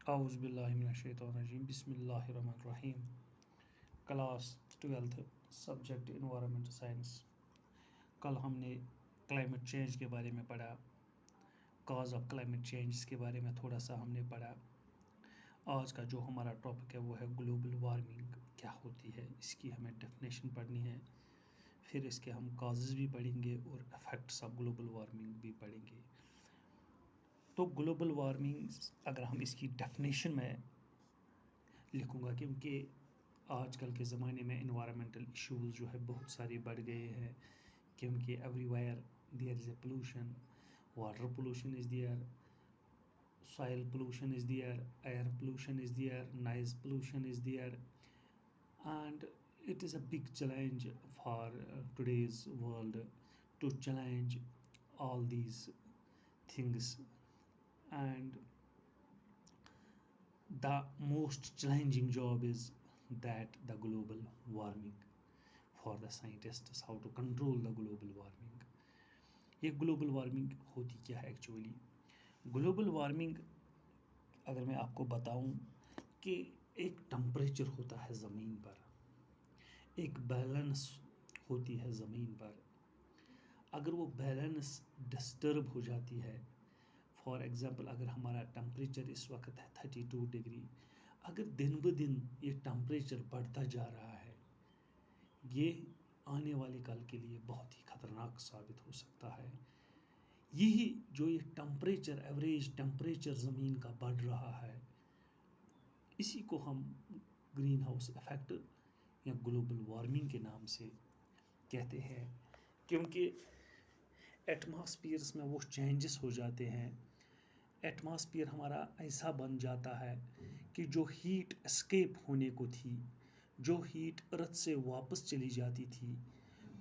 औज़ुबिल्लाहिमिनश्शैतानिर्रजीम बिस्मिल्लाहिर्रहमानिर्रहीम। Class 12th subject environment science. कल हमने क्लाइमेट चेंज के बारे में पढ़ा, कॉज ऑफ क्लाइमेट चेंज के बारे में थोड़ा सा हमने पढ़ा। आज का जो हमारा टॉपिक है वो है ग्लोबल वार्मिंग क्या होती है, इसकी हमें डेफिनेशन पढ़नी है। फिर इसके हम कॉजेज़ भी पढ़ेंगे और इफ़ेक्ट्स ऑफ ग्लोबल वार्मिंग भी पढ़ेंगे। तो ग्लोबल वार्मिंग अगर हम इसकी डेफिनेशन में लिखूँगा, क्योंकि आजकल के ज़माने में इन्वायरमेंटल इश्यूज़ जो है बहुत सारे बढ़ गए हैं, क्योंकि everywhere there is a pollution, water pollution is there, soil pollution is there, air pollution is there, noise pollution is there, and it is a big challenge for today's world to challenge all these things. And the most challenging job is that the global warming for the scientists, how to control the global warming. ये global warming होती क्या है actually? Global warming अगर मैं आपको बताऊं कि एक टेम्परेचर होता है ज़मीन पर, एक बैलेंस होती है ज़मीन पर। अगर वो बैलेंस डिस्टर्ब हो जाती है, फॉर एग्ज़ाम्पल अगर हमारा टेम्परेचर इस वक्त है 32 डिग्री, अगर दिन ब दिन ये टेम्परेचर बढ़ता जा रहा है, ये आने वाले कल के लिए बहुत ही ख़तरनाक साबित हो सकता है। यही जो ये टेम्परेचर, एवरेज टेम्परेचर ज़मीन का बढ़ रहा है, इसी को हम ग्रीन हाउस इफेक्ट या ग्लोबल वार्मिंग के नाम से कहते हैं। क्योंकि एटमॉस्फियर्स में वो चेंजेस हो जाते हैं, एटमॉस्फियर हमारा ऐसा बन जाता है कि जो हीट एस्केप होने को थी, जो हीट अर्थ से वापस चली जाती थी,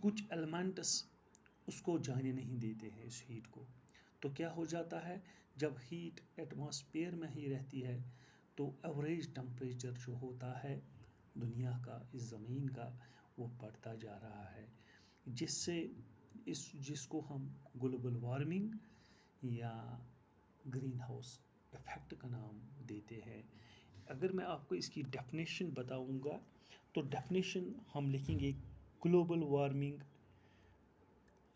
कुछ एलिमेंट्स उसको जाने नहीं देते हैं इस हीट को। तो क्या हो जाता है, जब हीट एटमॉस्फेयर में ही रहती है तो एवरेज टेम्परेचर जो होता है दुनिया का, इस ज़मीन का, वो बढ़ता जा रहा है, जिसको हम ग्लोबल वार्मिंग या ग्रीन हाउस इफेक्ट का नाम देते हैं। अगर मैं आपको इसकी डेफिनेशन बताऊंगा तो डेफिनेशन हम लिखेंगे, global warming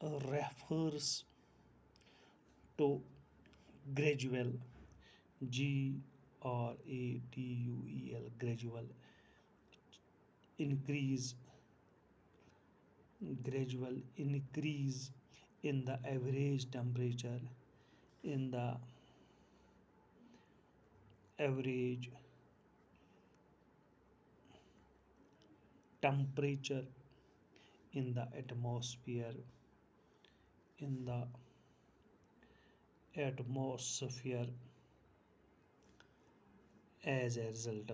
refers to gradual, GRADUEL, gradual increase in the average temperature, in the average temperature in the atmosphere, in the atmosphere as a result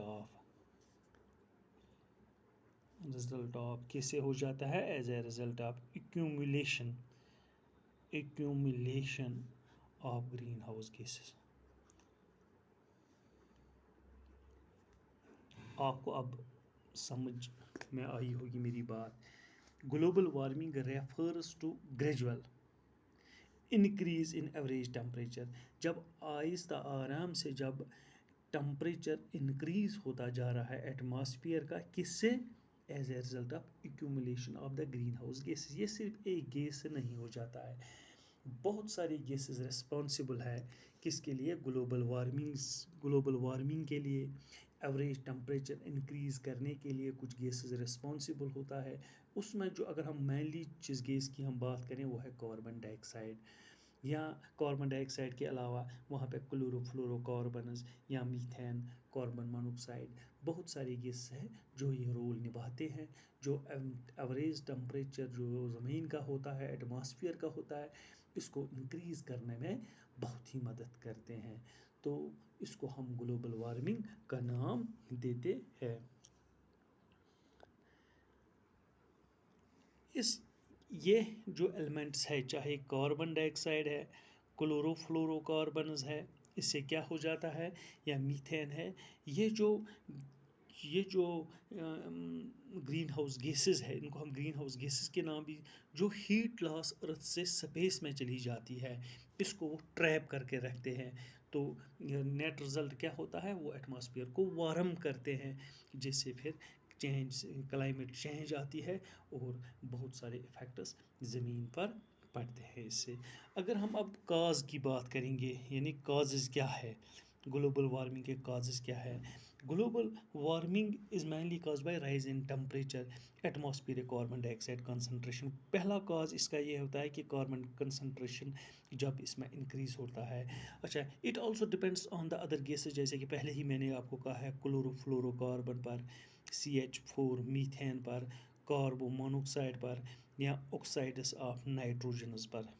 of कैसे हो जाता है, as a result of accumulation of greenhouse gases। आपको अब समझ में आई होगी मेरी बात। Global warming refers to gradual increase in average temperature. जब आहिस्ता आराम से जब टेम्परेचर इंक्रीज होता जा रहा है एटमॉस्फेयर का, किससे? As a result of accumulation of the greenhouse gases. ये सिर्फ एक गैस से नहीं हो जाता है, बहुत सारी गैसेस रिस्पॉन्सिबल है किसके लिए? ग्लोबल वार्मिंग के लिए, एवरेज टेम्परेचर इंक्रीज़ करने के लिए कुछ गैसेस रिस्पॉन्सिबल होता है। उसमें जो अगर हम मेनली जिस गैस की हम बात करें वो है कार्बन डाइऑक्साइड, या कार्बन डाइऑक्साइड के अलावा वहाँ पे क्लोरोफ्लोरोकार्बन्स या मीथेन, कार्बन मोनोऑक्साइड, बहुत सारी गैस हैं जो ये रोल निभाते हैं, जो एवरेज टेम्परेचर जो ज़मीन का होता है, एटमॉस्फेयर का होता है, इसको इंक्रीज़ करने में बहुत ही मदद करते हैं। तो इसको हम ग्लोबल वार्मिंग का नाम देते हैं। ये जो एलिमेंट्स है, चाहे कार्बन डाइऑक्साइड है, क्लोरोफ्लोरोकार्बन्स है, इससे क्या हो जाता है, या मीथेन है, ये जो ग्रीन हाउस गैसेस है, इनको हम ग्रीन हाउस गैसेस के नाम भी, जो हीट लॉस अर्थ से स्पेस में चली जाती है, इसको वो ट्रैप करके रखते हैं। तो नेट रिजल्ट क्या होता है, वो एटमॉस्फेयर को वार्म करते हैं, जिससे फिर चेंज, क्लाइमेट चेंज आती है और बहुत सारे इफेक्ट्स ज़मीन पर पड़ते हैं इससे। अगर हम अब काज की बात करेंगे, यानी काजेज़ क्या है, ग्लोबल वार्मिंग के काजेज़ क्या है। Global warming is mainly caused by rise in temperature, atmospheric carbon dioxide concentration. पहला काज इसका ये होता है कि कार्बन कंसनट्रेशन जब इसमें इंक्रीज होता है। अच्छा, it also depends on the other gases, जैसे कि पहले ही मैंने आपको कहा है क्लोरोफ्लोरोकार्बन पर, CH4 मीथेन पर, कार्बन मोनोऑक्साइड पर, या ऑक्साइड्स ऑफ नाइट्रोजनस पर।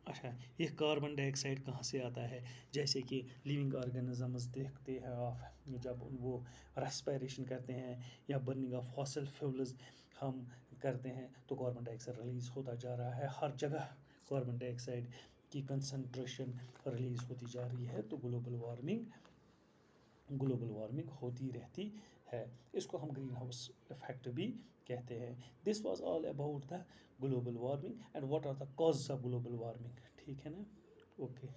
अच्छा, ये कार्बन डाइऑक्साइड कहाँ से आता है, जैसे कि लिविंग ऑर्गेनिजम्स देखते हैं आप, जब वो रेस्पिरेशन करते हैं या बर्निंग ऑफ फॉसिल फ्यूल्स हम करते हैं तो कार्बन डाइऑक्साइड रिलीज होता जा रहा है, हर जगह कार्बन डाइऑक्साइड की कंसंट्रेशन रिलीज होती जा रही है, तो ग्लोबल वार्मिंग होती रहती है। इसको हम ग्रीन हाउस इफेक्ट भी कहते हैं। This was all about the global warming and what are the causes of global warming. ठीक है ना, ओके।